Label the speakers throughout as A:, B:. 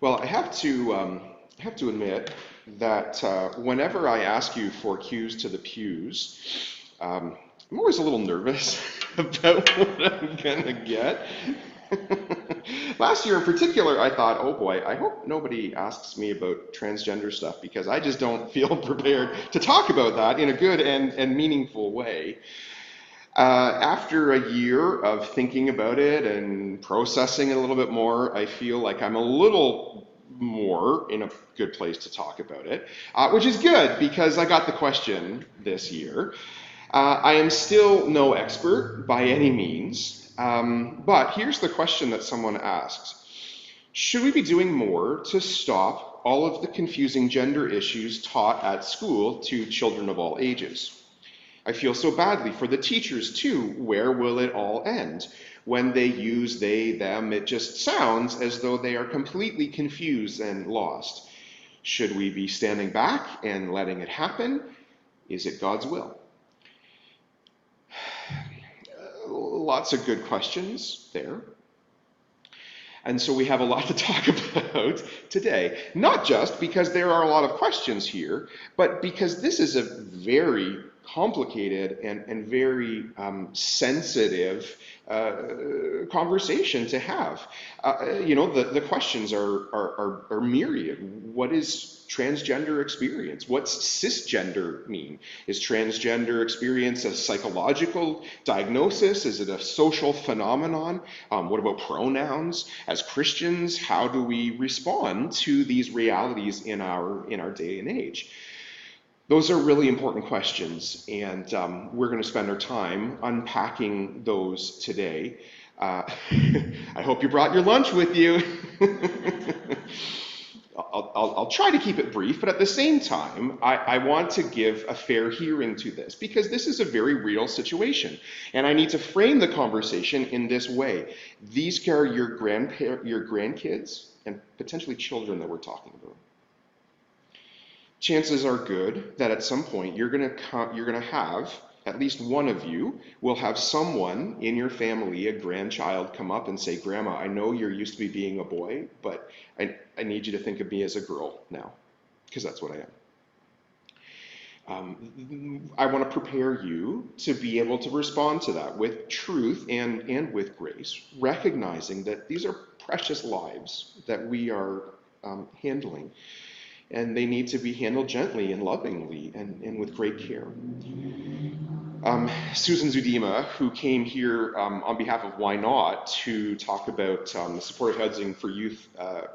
A: Well, I have to admit that whenever I ask you for cues to the pews, I'm always a little nervous about what I'm gonna get. Last year in particular, I thought, oh boy, I hope nobody asks me about transgender stuff because I just don't feel prepared to talk about that in a good and meaningful way. After a year of thinking about it and processing it a little bit more, I feel like I'm a little more in a good place to talk about it, which is good because I got the question this year. I am still no expert by any means, but here's the question that someone asks. Should we be doing more to stop all of the confusing gender issues taught at school to children of all ages? I feel so badly for the teachers too. Where will it all end? When they use they, them, it just sounds as though they are completely confused and lost. Should we be standing back and letting it happen? Is it God's will? Lots of good questions there. And so we have a lot to talk about today, not just because there are a lot of questions here, but because this is a very complicated and very sensitive conversation to have. The questions are myriad. What is transgender experience? What's cisgender mean? Is transgender experience a psychological diagnosis? Is it a social phenomenon? What about pronouns? As Christians, how do we respond to these realities in our day and age? Those are really important questions, and we're going to spend our time unpacking those today. I hope you brought your lunch with you. I'll try to keep it brief, but at the same time, I want to give a fair hearing to this because this is a very real situation. And I need to frame the conversation in this way. These are your grandkids and potentially children that we're talking about. Chances are good that at some point you're gonna have at least one of you will have someone in your family, a grandchild, come up and say, Grandma, I know you're used to me being a boy, but I need you to think of me as a girl now, because that's what I am. I want to prepare you to be able to respond to that with truth and with grace, recognizing that these are precious lives that we are handling, and they need to be handled gently and lovingly and with great care. Susan Zudima, who came here on behalf of Why Not to talk about supportive housing for youth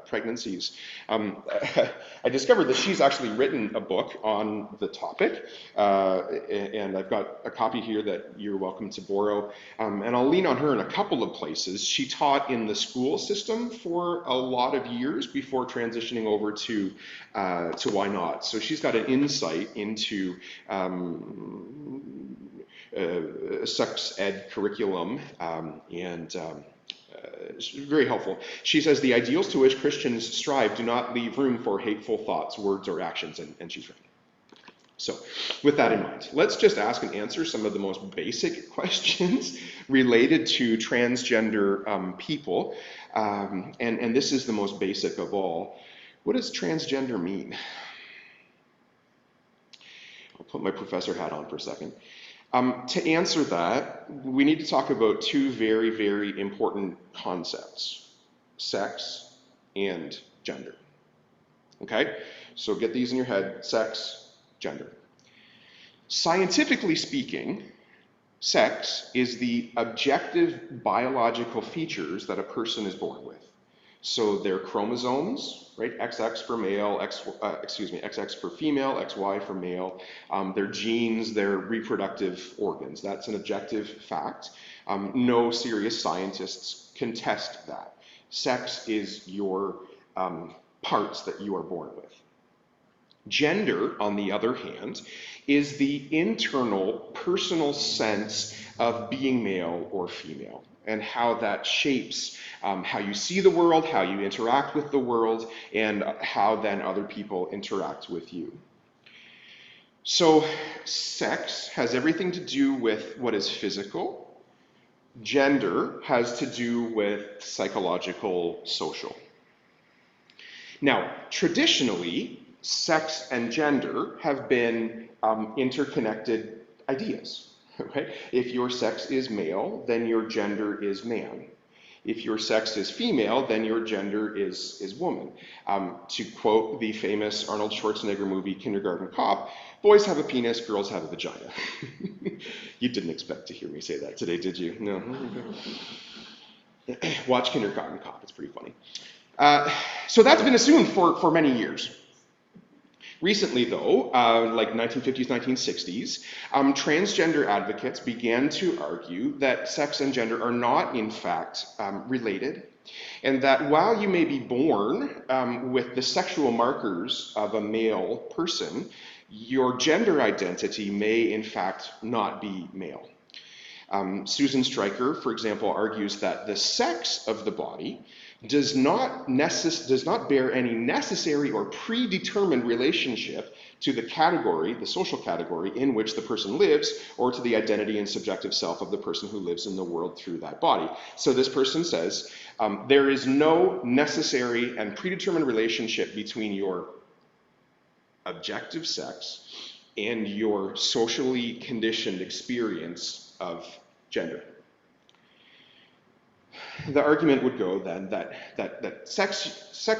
A: pregnancies. I discovered that she's actually written a book on the topic, and I've got a copy here that you're welcome to borrow. And I'll lean on her in a couple of places. She taught in the school system for a lot of years before transitioning over to Why Not. So she's got an insight into sex ed curriculum, and it's very helpful. She says the ideals to which Christians strive do not leave room for hateful thoughts, words, or actions, and she's right. So with that in mind, let's just ask and answer some of the most basic questions related to transgender people, and this is the most basic of all. What does transgender mean? I'll put my professor hat on for a second. To answer that, we need to talk about two very, very important concepts, sex and gender. Okay? So get these in your head, sex, gender. Scientifically speaking, sex is the objective biological features that a person is born with. So their chromosomes, right? XX for male, XX for female, XY for male. Their genes, their reproductive organs. That's an objective fact. No serious scientists contest that. Sex is your parts that you are born with. Gender, on the other hand, is the internal personal sense of being male or female, and how that shapes how you see the world, how you interact with the world, and how then other people interact with you. So sex has everything to do with what is physical. Gender has to do with psychological, social. Now, traditionally, sex and gender have been interconnected ideas. Right? If your sex is male, then your gender is man. If your sex is female, then your gender is woman. To quote the famous Arnold Schwarzenegger movie Kindergarten Cop, boys have a penis, girls have a vagina. You didn't expect to hear me say that today, did you? No. Watch Kindergarten Cop, it's pretty funny. So that's been assumed for many years. Recently, though, like 1950s, 1960s, transgender advocates began to argue that sex and gender are not, in fact, related, and that while you may be born with the sexual markers of a male person, your gender identity may, in fact, not be male. Susan Stryker, for example, argues that the sex of the body does not bear any necessary or predetermined relationship to the category, the social category, in which the person lives, or to the identity and subjective self of the person who lives in the world through that body. So this person says, there is no necessary and predetermined relationship between your objective sex and your socially conditioned experience of gender. The argument would go then that sex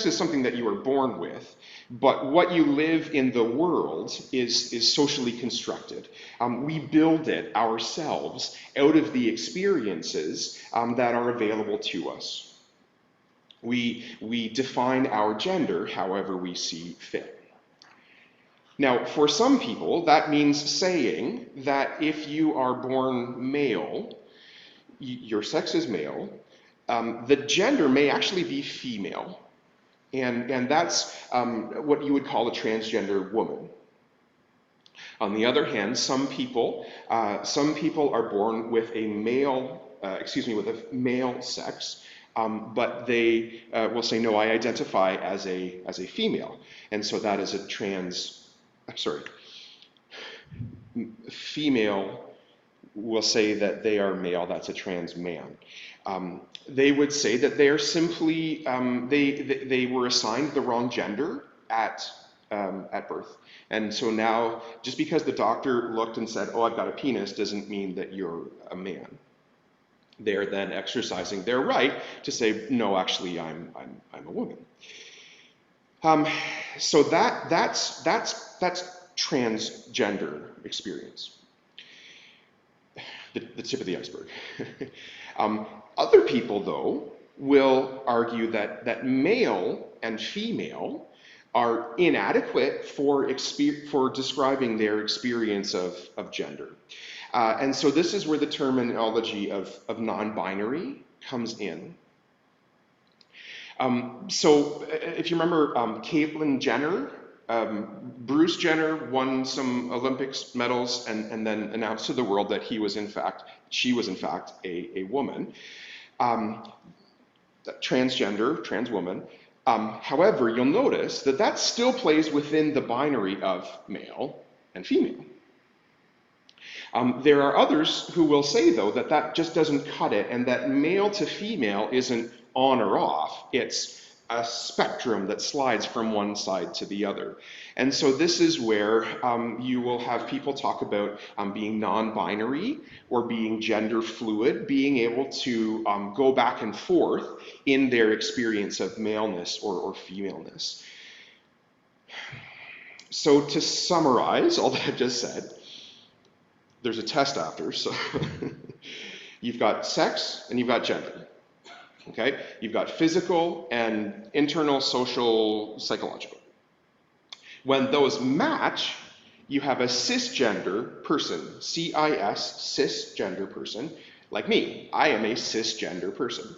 A: is something that you are born with, but what you live in the world is socially constructed. We build it ourselves out of the experiences that are available to us. We define our gender however we see fit. Now, for some people, that means saying that if you are born male, your sex is male, the gender may actually be female, and that's what you would call a transgender woman. On the other hand, some people are born with a male sex, but they will say, no, I identify as a female, and so that is female will say that they are male, that's a trans man. They would say that they are simply, they were assigned the wrong gender at birth. And so now, just because the doctor looked and said, oh, I've got a penis, doesn't mean that you're a man. They're then exercising their right to say, no, actually, I'm a woman. So that's transgender experience. The tip of the iceberg. Other people, though, will argue that male and female are inadequate for describing their experience of gender. And so this is where the terminology of non-binary comes in. So if you remember Caitlyn Jenner, Bruce Jenner won some Olympics medals and then announced to the world that she was in fact a woman, transgender, trans woman. However, you'll notice that still plays within the binary of male and female. There are others who will say, though, that just doesn't cut it, and that male to female isn't on or off. It's a spectrum that slides from one side to the other. And so this is where you will have people talk about being non-binary or being gender fluid, being able to go back and forth in their experience of maleness or femaleness. So to summarize all that I've just said, there's a test after, so you've got sex and you've got gender. Okay, you've got physical and internal, social, psychological. When those match, you have a cisgender person, C-I-S, cisgender person, like me. I am a cisgender person.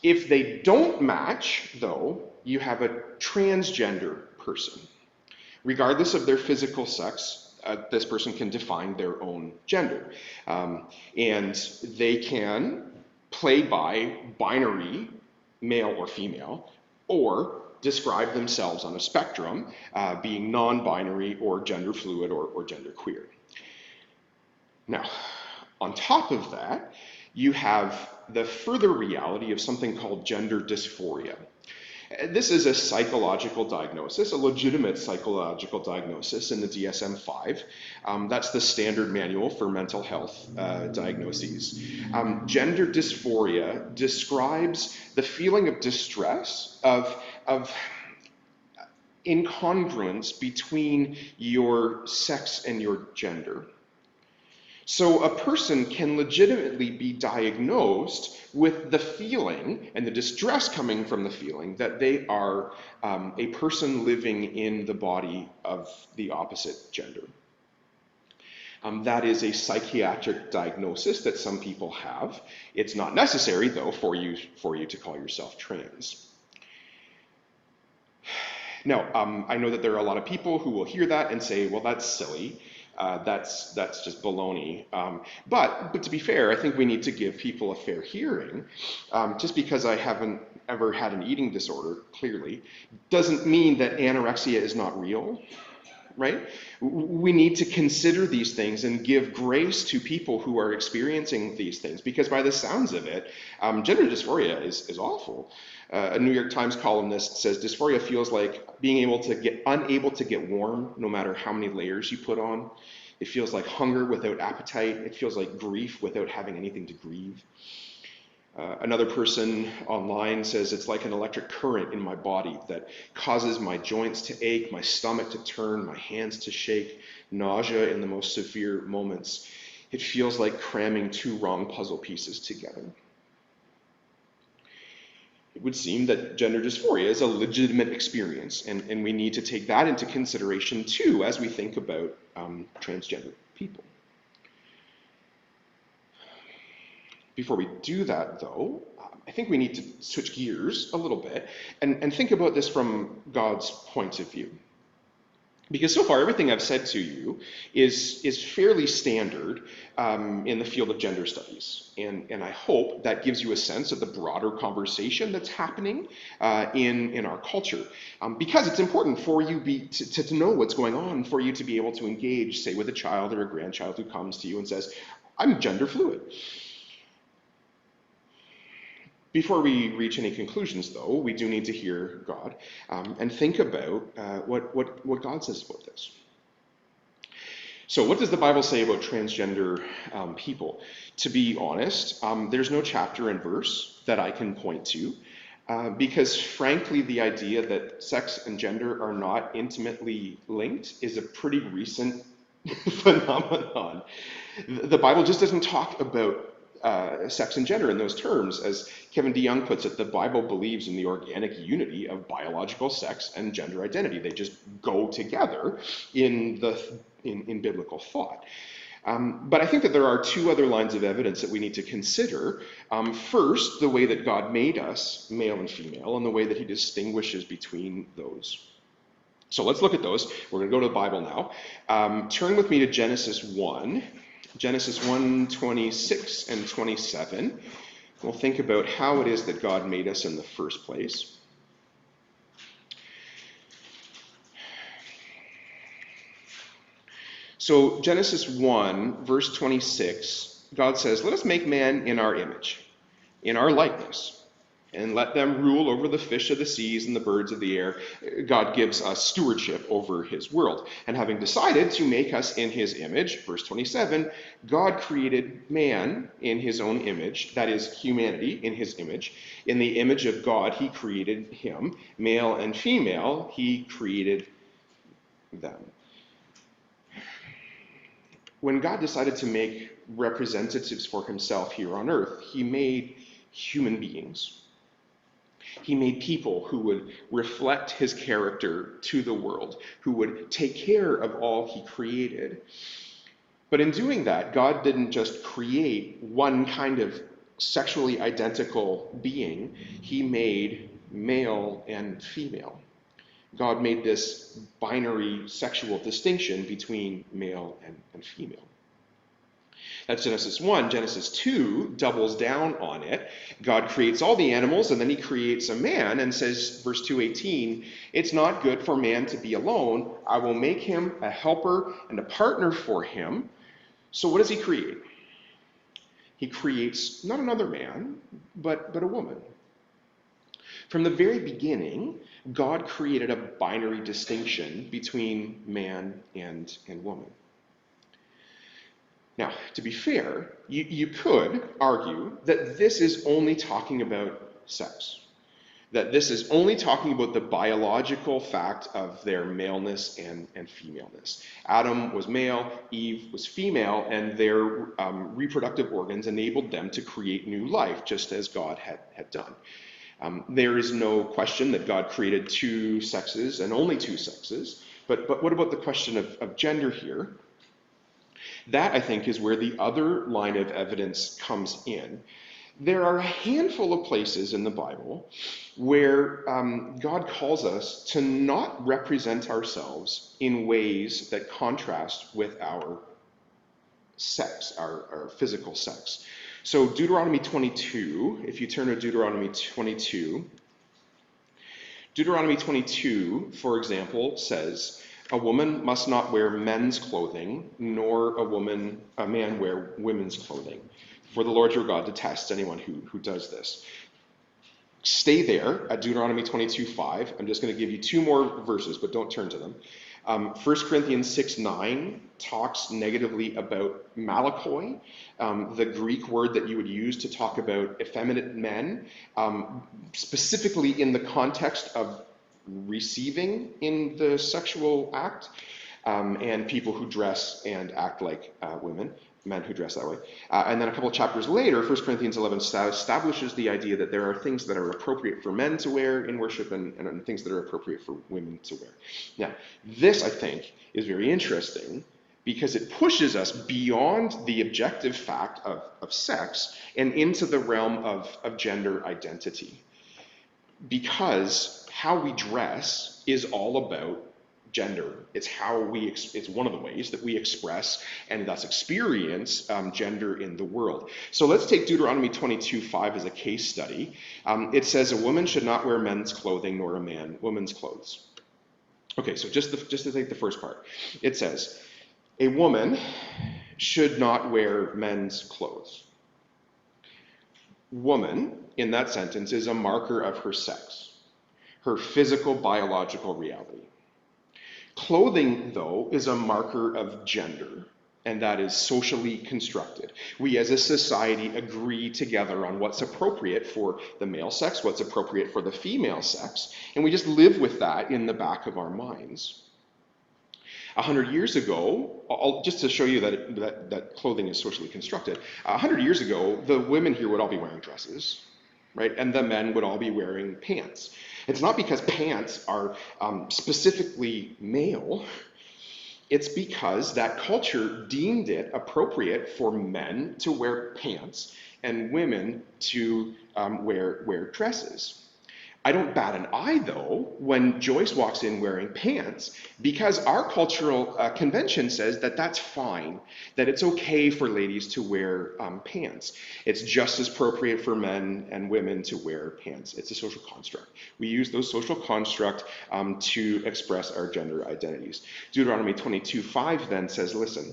A: If they don't match, though, you have a transgender person. Regardless of their physical sex, this person can define their own gender. And they can play by binary, male or female, or describe themselves on a spectrum, being non-binary or gender fluid or gender queer. Now, on top of that, you have the further reality of something called gender dysphoria. This is a psychological diagnosis, a legitimate psychological diagnosis in the DSM-5. That's the standard manual for mental health diagnoses. Gender dysphoria describes the feeling of distress, of incongruence between your sex and your gender. So a person can legitimately be diagnosed with the feeling and the distress coming from the feeling that they are a person living in the body of the opposite gender. That is a psychiatric diagnosis that some people have. It's not necessary, though, for you to call yourself trans. Now, I know that there are a lot of people who will hear that and say, well, that's silly. That's just baloney. But to be fair, I think we need to give people a fair hearing. Just because I haven't ever had an eating disorder, clearly, doesn't mean that anorexia is not real, right? We need to consider these things and give grace to people who are experiencing these things, because by the sounds of it, gender dysphoria is awful. A New York Times columnist says dysphoria feels like being unable to get warm no matter how many layers you put on. It feels like hunger without appetite. It feels like grief without having anything to grieve. Another person online says it's like an electric current in my body that causes my joints to ache, my stomach to turn, my hands to shake, nausea in the most severe moments. It feels like cramming two wrong puzzle pieces together. It would seem that gender dysphoria is a legitimate experience, and we need to take that into consideration too as we think about transgender people. Before we do that, though, I think we need to switch gears a little bit and think about this from God's point of view. Because so far, everything I've said to you is fairly standard in the field of gender studies. And I hope that gives you a sense of the broader conversation that's happening in our culture. Because it's important for you to know what's going on, for you to be able to engage, say, with a child or a grandchild who comes to you and says, I'm gender fluid. Before we reach any conclusions, though, we do need to hear God and think about what God says about this. So what does the Bible say about transgender people? To be honest, there's no chapter and verse that I can point to because, frankly, the idea that sex and gender are not intimately linked is a pretty recent phenomenon. The Bible just doesn't talk about sex and gender in those terms. As Kevin DeYoung puts it, the Bible believes in the organic unity of biological sex and gender identity. They just go together in biblical thought. But I think that there are two other lines of evidence that we need to consider. First, the way that God made us, male and female, and the way that he distinguishes between those. So let's look at those. We're going to go to the Bible now. Turn with me to Genesis 1. Genesis 1, 26 and 27. We'll think about how it is that God made us in the first place. So Genesis 1, verse 26, God says, let us make man in our image, in our likeness, and let them rule over the fish of the seas and the birds of the air. God gives us stewardship over his world. And having decided to make us in his image, verse 27, God created man in his own image, that is, humanity in his image. In the image of God, he created him. Male and female, he created them. When God decided to make representatives for himself here on earth, he made human beings. He made people who would reflect his character to the world, who would take care of all he created. But in doing that, God didn't just create one kind of sexually identical being. He made male and female. God made this binary sexual distinction between male and female. That's Genesis 1. Genesis 2 doubles down on it. God creates all the animals, and then he creates a man and says, verse 2:18, it's not good for man to be alone. I will make him a helper and a partner for him. So what does he create? He creates not another man, but a woman. From the very beginning, God created a binary distinction between man and woman. Now, to be fair, you could argue that this is only talking about sex, that this is only talking about the biological fact of their maleness and femaleness. Adam was male, Eve was female, and their reproductive organs enabled them to create new life, just as God had done. There is no question that God created two sexes and only two sexes, but what about the question of gender here? That, I think, is where the other line of evidence comes in. There are a handful of places in the Bible where God calls us to not represent ourselves in ways that contrast with our sex, our physical sex. So Deuteronomy 22, if you turn to Deuteronomy 22, Deuteronomy 22, for example, says, a woman must not wear men's clothing, nor a man wear women's clothing. For the Lord your God detests anyone who does this. Stay there at Deuteronomy 22:5. I'm just going to give you two more verses, but don't turn to them. 1 Corinthians 6:9 talks negatively about malakoi, the Greek word that you would use to talk about effeminate men, specifically in the context of receiving in the sexual act, and people who dress and act like women, men who dress that way. And then a couple of chapters later, 1 Corinthians 11 establishes the idea that there are things that are appropriate for men to wear in worship and things that are appropriate for women to wear. Now, this, I think, is very interesting because it pushes us beyond the objective fact of sex and into the realm of gender identity. Because how we dress is all about gender. It's it's one of the ways that we express and thus experience gender in the world. So let's take Deuteronomy 22:5 as a case study. It says a woman should not wear men's clothing nor a man women's clothes. Okay, so just to take the first part. It says a woman should not wear men's clothes. Woman, in that sentence, is a marker of her sex, her physical, biological reality. Clothing, though, is a marker of gender, and that is socially constructed. We as a society agree together on what's appropriate for the male sex, what's appropriate for the female sex, and we just live with that in the back of our minds. 100 years ago, just to show you that clothing is socially constructed, 100 years ago, the women here would all be wearing dresses, right? And the men would all be wearing pants. It's not because pants are specifically male. It's because that culture deemed it appropriate for men to wear pants and women to wear dresses. I don't bat an eye, though, when Joyce walks in wearing pants, because our cultural convention says that that's fine, that it's okay for ladies to wear pants. It's just as appropriate for men and women to wear pants. It's a social construct. We use those social constructs to express our gender identities. Deuteronomy 22:5 then says, listen,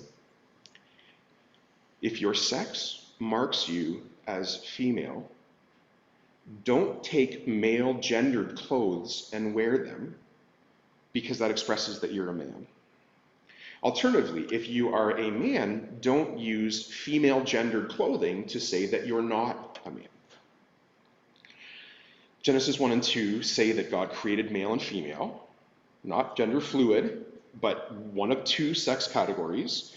A: if your sex marks you as female, don't take male gendered clothes and wear them because that expresses that you're a man. Alternatively, if you are a man, don't use female gendered clothing to say that you're not a man. Genesis 1 and 2 say that God created male and female, not gender fluid, but one of two sex categories.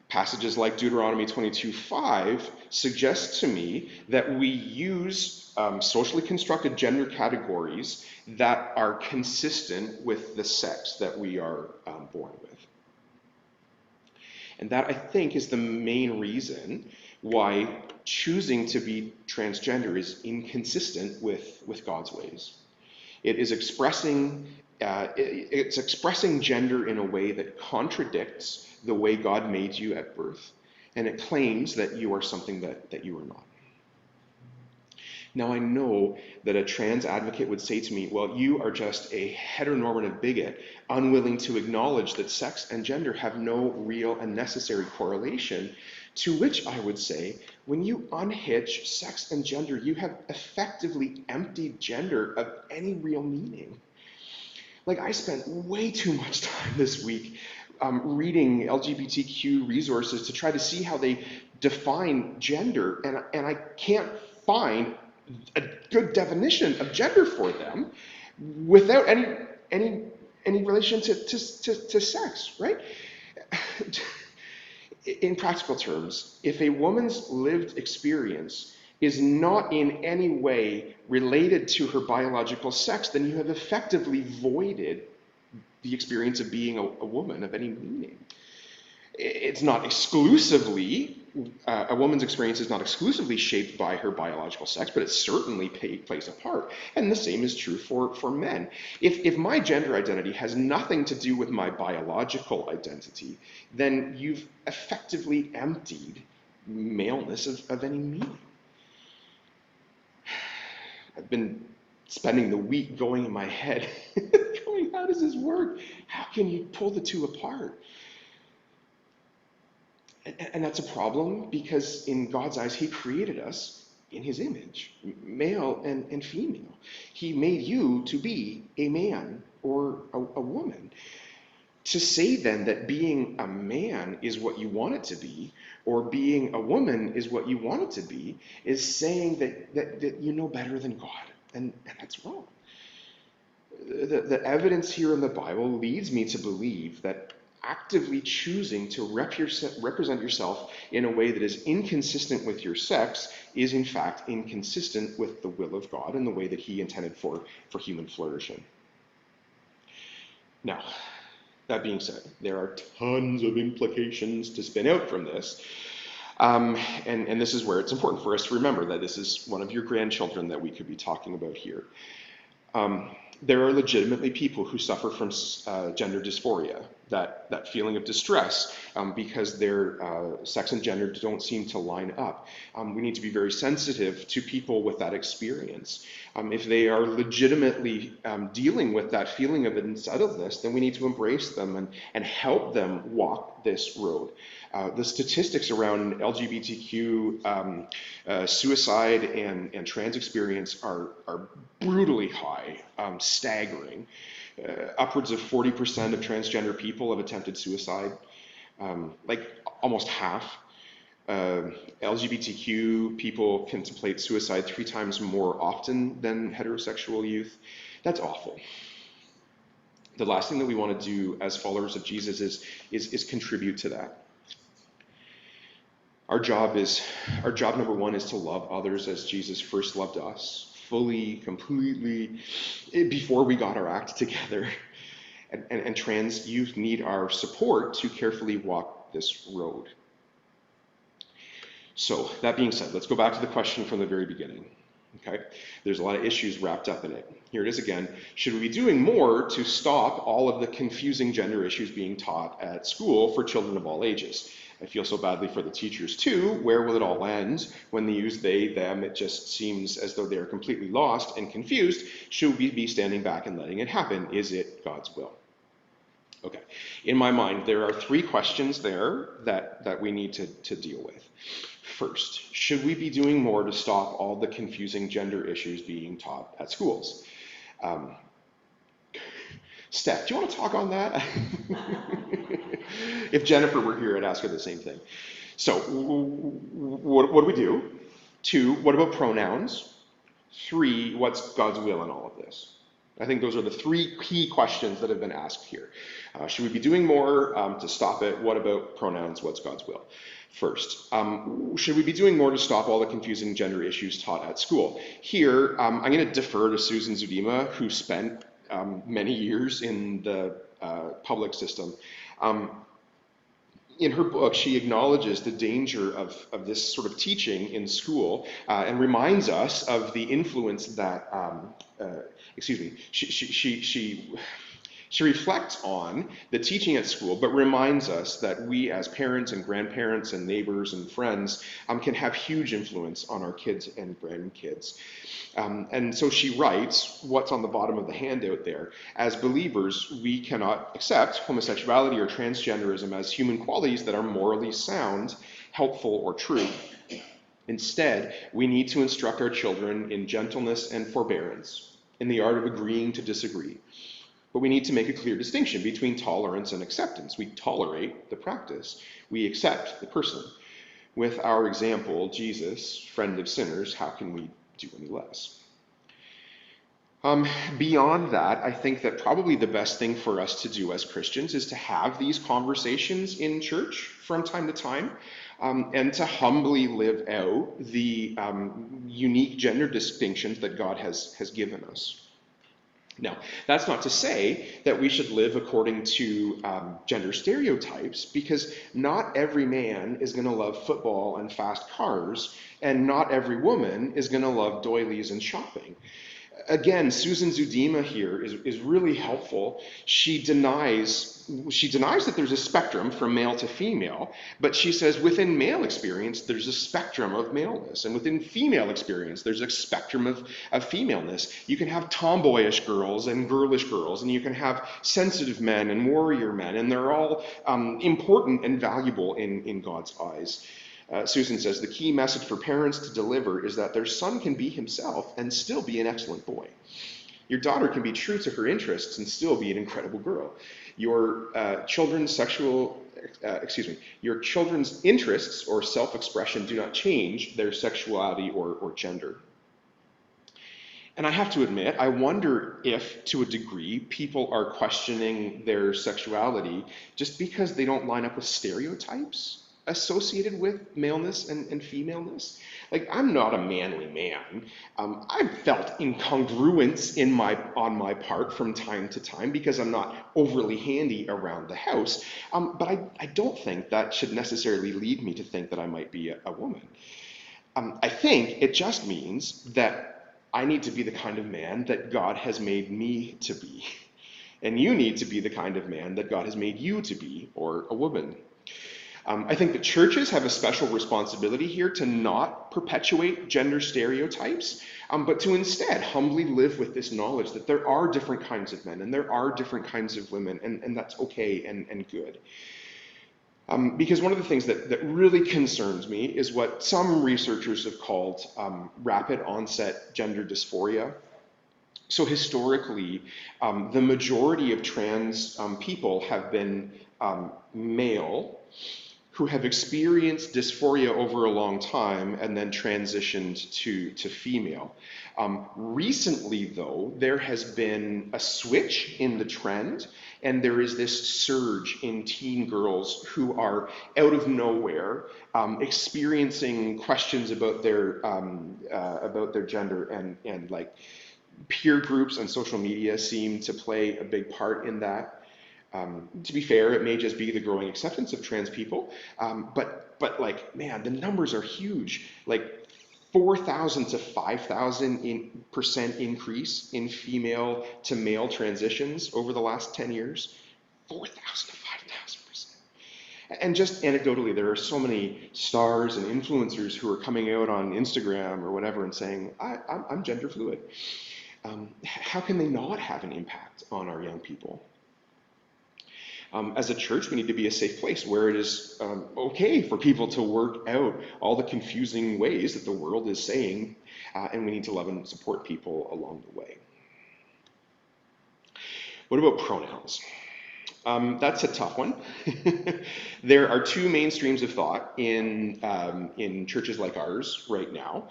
A: Passages like Deuteronomy 22:5 suggest to me that we use socially constructed gender categories that are consistent with the sex that we are born with. And that, I think, is the main reason why choosing to be transgender is inconsistent with God's ways. It's expressing gender in a way that contradicts the way God made you at birth, and it claims that you are something that you are not. Now, I know that a trans advocate would say to me, well, you are just a heteronormative bigot, unwilling to acknowledge that sex and gender have no real and necessary correlation To which I would say, when you unhitch sex and gender, you have effectively emptied gender of any real meaning. Like, I spent way too much time this week reading LGBTQ resources to try to see how they define gender, and I can't find a good definition of gender for them without any any relation to sex, right? In practical terms, if a woman's lived experience is not in any way related to her biological sex, then you have effectively voided the experience of being a woman of any meaning. It's not exclusively, a woman's experience is not exclusively shaped by her biological sex, but it certainly plays a part. And the same is true for men. If my gender identity has nothing to do with my biological identity, then you've effectively emptied maleness of any meaning. I've been spending the week going in my head, going, how does this work? How can you pull the two apart? And that's a problem because in God's eyes, he created us in his image, male and female. He made you to be a man or a woman. To say then that being a man is what you want it to be, or being a woman is what you want it to be, is saying that you know better than God. And that's wrong. The evidence here in the Bible leads me to believe that actively choosing to represent yourself in a way that is inconsistent with your sex is in fact inconsistent with the will of God and the way that he intended for human flourishing. Now, that being said, there are tons of implications to spin out from this. And this is where it's important for us to remember that this is one of your grandchildren that we could be talking about here. There are legitimately people who suffer from gender dysphoria, that feeling of distress because their sex and gender don't seem to line up. We need to be very sensitive to people with that experience. If they are legitimately dealing with that feeling of unsettledness, then we need to embrace them and help them walk this road. The statistics around LGBTQ suicide and trans experience are brutally high, staggering. Upwards of 40% of transgender people have attempted suicide, like almost half. LGBTQ people contemplate suicide 3 times more often than heterosexual youth. That's awful. The last thing that we want to do as followers of Jesus is contribute to that. Our job number 1 is to love others as Jesus first loved us, fully, completely, before we got our act together. And trans youth need our support to carefully walk this road. So, that being said, let's go back to the question from the very beginning. Okay? There's a lot of issues wrapped up in it. Here it is again. Should we be doing more to stop all of the confusing gender issues being taught at school for children of all ages? I feel so badly for the teachers too. Where will it all end? When they use they, them, it just seems as though they are completely lost and confused. Should we be standing back and letting it happen? Is it God's will? Okay, in my mind, there are 3 questions there that we need to deal with. First, should we be doing more to stop all the confusing gender issues being taught at schools? Steph, do you want to talk on that? If Jennifer were here, I'd ask her the same thing. So, what do we do? 2, what about pronouns? 3, what's God's will in all of this? I think those are the 3 key questions that have been asked here. Should we be doing more to stop it? What about pronouns? What's God's will? First, should we be doing more to stop all the confusing gender issues taught at school? Here, I'm going to defer to Susan Zudima, who spent many years in the public system. In her book, she acknowledges the danger of this sort of teaching in school and reminds us of the influence that, she reflects on the teaching at school, but reminds us that we as parents and grandparents and neighbors and friends can have huge influence on our kids and grandkids. And so she writes, what's on the bottom of the handout there, as believers, we cannot accept homosexuality or transgenderism as human qualities that are morally sound. helpful, or true. Instead, we need to instruct our children in gentleness and forbearance, in the art of agreeing to disagree. But we need to make a clear distinction between tolerance and acceptance. We tolerate the practice, we accept the person. With our example, Jesus, friend of sinners, how can we do any less? Beyond that, I think that probably the best thing for us to do as Christians is to have these conversations in church from time to time, and to humbly live out the unique gender distinctions that God has given us. Now, that's not to say that we should live according to gender stereotypes, because not every man is going to love football and fast cars, and not every woman is going to love doilies and shopping. Again, Susan Zudima here is really helpful. She denies that there's a spectrum from male to female, but she says within male experience, there's a spectrum of maleness, and within female experience, there's a spectrum of femaleness. You can have tomboyish girls and girlish girls, and you can have sensitive men and warrior men, and they're all important and valuable in God's eyes. Susan says, the key message for parents to deliver is that their son can be himself and still be an excellent boy. Your daughter can be true to her interests and still be an incredible girl. Your children's interests or self-expression do not change their sexuality or gender. And I have to admit, I wonder if, to a degree, people are questioning their sexuality just because they don't line up with stereotypes associated with maleness and femaleness. Like, I'm not a manly man. I've felt incongruence on my part from time to time because I'm not overly handy around the house. But I don't think that should necessarily lead me to think that I might be a woman. I think it just means that I need to be the kind of man that God has made me to be. And you need to be the kind of man that God has made you to be, or a woman. I think that churches have a special responsibility here to not perpetuate gender stereotypes, but to instead humbly live with this knowledge that there are different kinds of men and there are different kinds of women, and that's okay and good. Because one of the things that really concerns me is what some researchers have called rapid onset gender dysphoria. So historically, the majority of trans people have been male, who have experienced dysphoria over a long time and then transitioned to female. Recently, though, there has been a switch in the trend, and there is this surge in teen girls who are out of nowhere experiencing questions about their gender, and like peer groups and social media seem to play a big part in that. To be fair, it may just be the growing acceptance of trans people, but like, man, the numbers are huge. Like 4,000 to 5,000% increase in female to male transitions over the last 10 years. 4,000 to 5,000%. And just anecdotally, there are so many stars and influencers who are coming out on Instagram or whatever and saying, I'm gender fluid. How can they not have an impact on our young people? As a church, we need to be a safe place where it is okay for people to work out all the confusing ways that the world is saying, and we need to love and support people along the way. What about pronouns? That's a tough one. There are two main streams of thought in churches like ours right now.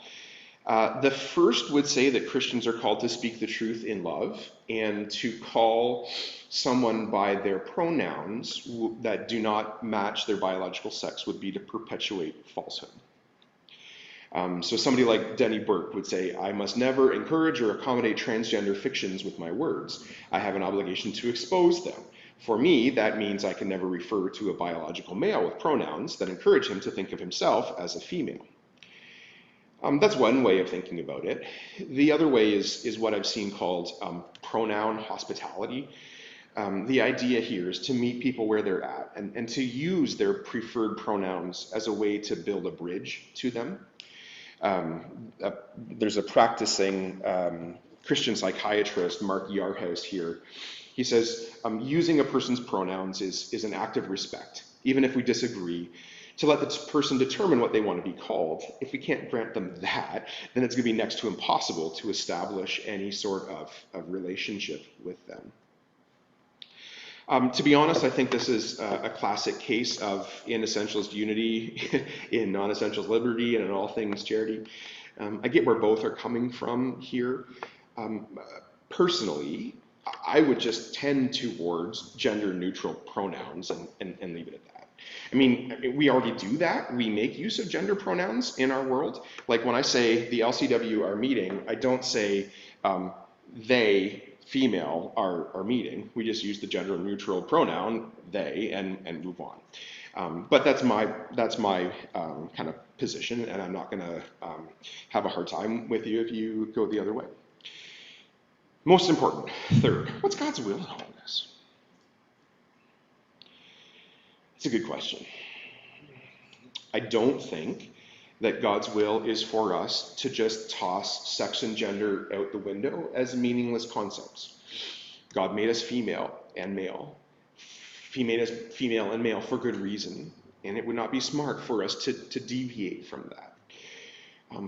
A: The first would say that Christians are called to speak the truth in love, and to call someone by their pronouns that do not match their biological sex would be to perpetuate falsehood. So somebody like Denny Burke would say, I must never encourage or accommodate transgender fictions with my words. I have an obligation to expose them. For me, that means I can never refer to a biological male with pronouns that encourage him to think of himself as a female. That's one way of thinking about it. The other way is what I've seen called pronoun hospitality. The idea here is to meet people where they're at and to use their preferred pronouns as a way to build a bridge to them. There's a practicing Christian psychiatrist, Mark Yarhouse here. He says, using a person's pronouns is an act of respect. Even if we disagree, to let the person determine what they want to be called. If we can't grant them that, then it's going to be next to impossible to establish any sort of relationship with them. To be honest, I think this is a classic case of in essentials unity, in non-essentials liberty, and in all things charity. I get where both are coming from here. Um, Personally, I would just tend towards gender neutral pronouns and leave it at that. I mean, we already do that. We make use of gender pronouns in our world. Like when I say the LCW are meeting, I don't say they, female, are meeting. We just use the gender neutral pronoun they and move on. But that's my kind of position, and I'm not going to have a hard time with you if you go the other way. Most important, third, what's God's will in all of this? It's a good question. I don't think that God's will is for us to just toss sex and gender out the window as meaningless concepts. God made us female and male. He made us female and male for good reason, and it would not be smart for us to deviate from that.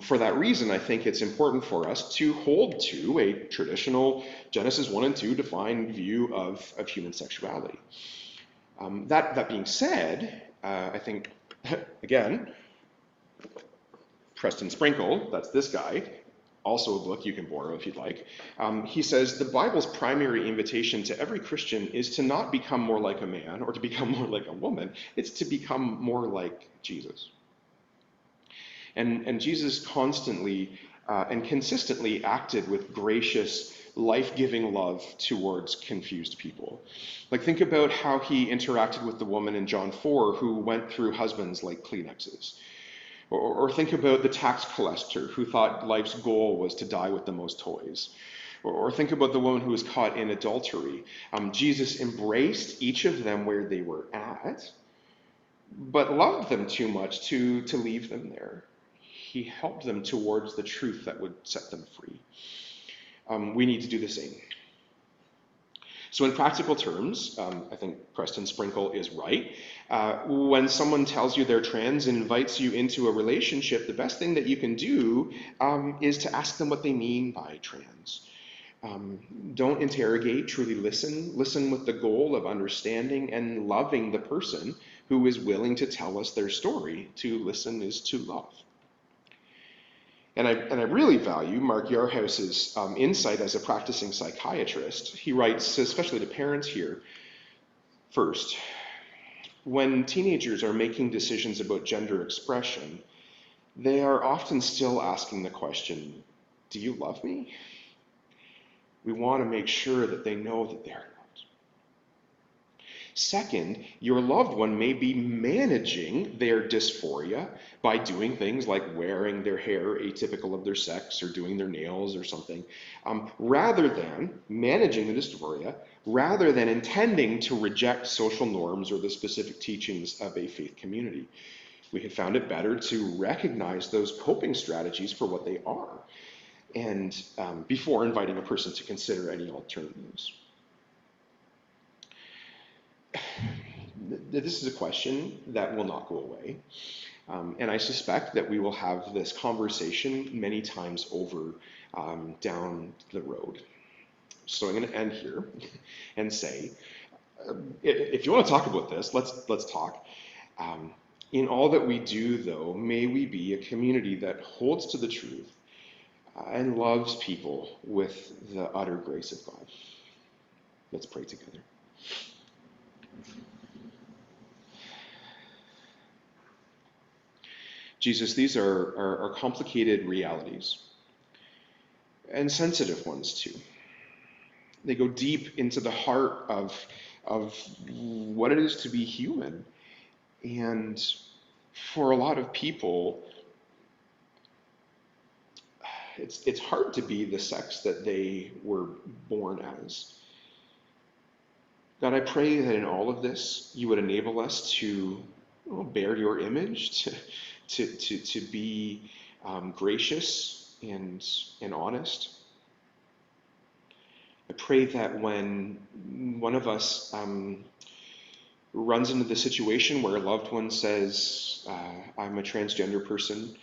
A: For that reason, I think it's important for us to hold to a traditional Genesis 1 and 2 defined view of human sexuality. That being said, I think, again, Preston Sprinkle, that's this guy, also a book you can borrow if you'd like. He says the Bible's primary invitation to every Christian is to not become more like a man or to become more like a woman. It's to become more like Jesus. And Jesus constantly and consistently acted with gracious, life-giving love towards confused people. Like, think about how he interacted with the woman in John 4 who went through husbands like Kleenexes. Or think about the tax collector who thought life's goal was to die with the most toys. Or think about the woman who was caught in adultery. Jesus embraced each of them where they were at, but loved them too much to leave them there. He helped them towards the truth that would set them free. We need to do the same. So in practical terms, I think Preston Sprinkle is right. When someone tells you they're trans and invites you into a relationship, the best thing that you can do is to ask them what they mean by trans. Don't interrogate, truly listen. Listen with the goal of understanding and loving the person who is willing to tell us their story. To listen is to love. And I really value Mark Yarhouse's insight as a practicing psychiatrist. He writes, especially to parents here, first, when teenagers are making decisions about gender expression, they are often still asking the question, do you love me? We want to make sure that they know that they are not. Second, your loved one may be managing their dysphoria by doing things like wearing their hair atypical of their sex or doing their nails or something, rather than managing the dysphoria, rather than intending to reject social norms or the specific teachings of a faith community. We have found it better to recognize those coping strategies for what they are, and before inviting a person to consider any alternatives. This is a question that will not go away. And I suspect that we will have this conversation many times over down the road. So I'm going to end here and say, if you want to talk about this, let's talk. In all that we do, though, may we be a community that holds to the truth and loves people with the utter grace of God. Let's pray together. Jesus, these are complicated realities, and sensitive ones too. They go deep into the heart of what it is to be human. And for a lot of people, it's hard to be the sex that they were born as. God, I pray that in all of this, you would enable us to bear your image, to be gracious and honest. I pray that when one of us runs into the situation where a loved one says, I'm a transgender person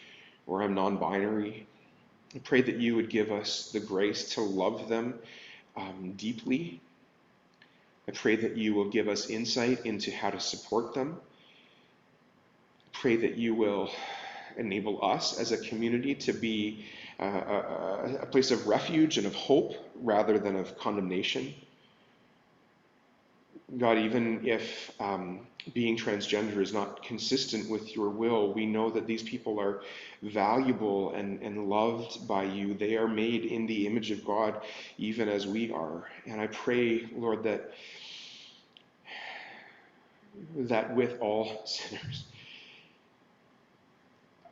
A: or I'm non-binary. I pray that you would give us the grace to love them deeply. I pray that you will give us insight into how to support them. I pray that you will enable us as a community to be a place of refuge and of hope rather than of condemnation. God, even if being transgender is not consistent with your will, we know that these people are valuable and loved by you. They are made in the image of God, even as we are. And I pray, Lord, that with all sinners,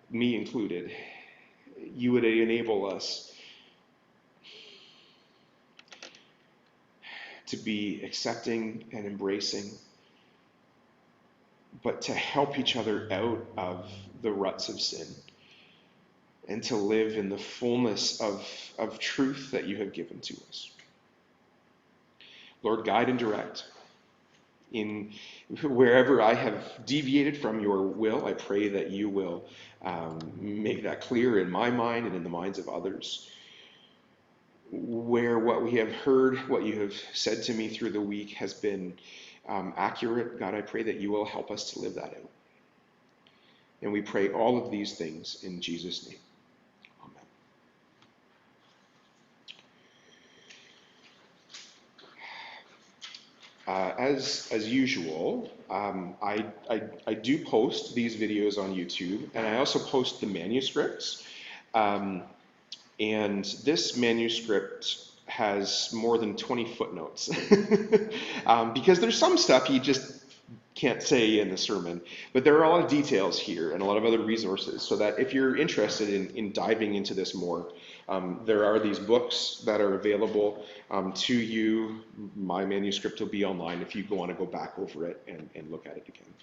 A: me included, you would enable us to be accepting and embracing, but to help each other out of the ruts of sin and to live in the fullness of truth that you have given to us. Lord, guide and direct. In wherever I have deviated from your will, I pray that you will make that clear in my mind and in the minds of others. Where what we have heard, what you have said to me through the week has been accurate, God, I pray that you will help us to live that out. And we pray all of these things in Jesus' name. As usual, I do post these videos on YouTube, and I also post the manuscripts. And this manuscript has more than 20 footnotes because there's some stuff you just can't say in the sermon, but there are a lot of details here and a lot of other resources, so that if you're interested in diving into this more, there are these books that are available to you. My manuscript will be online if you want to go back over it and look at it again.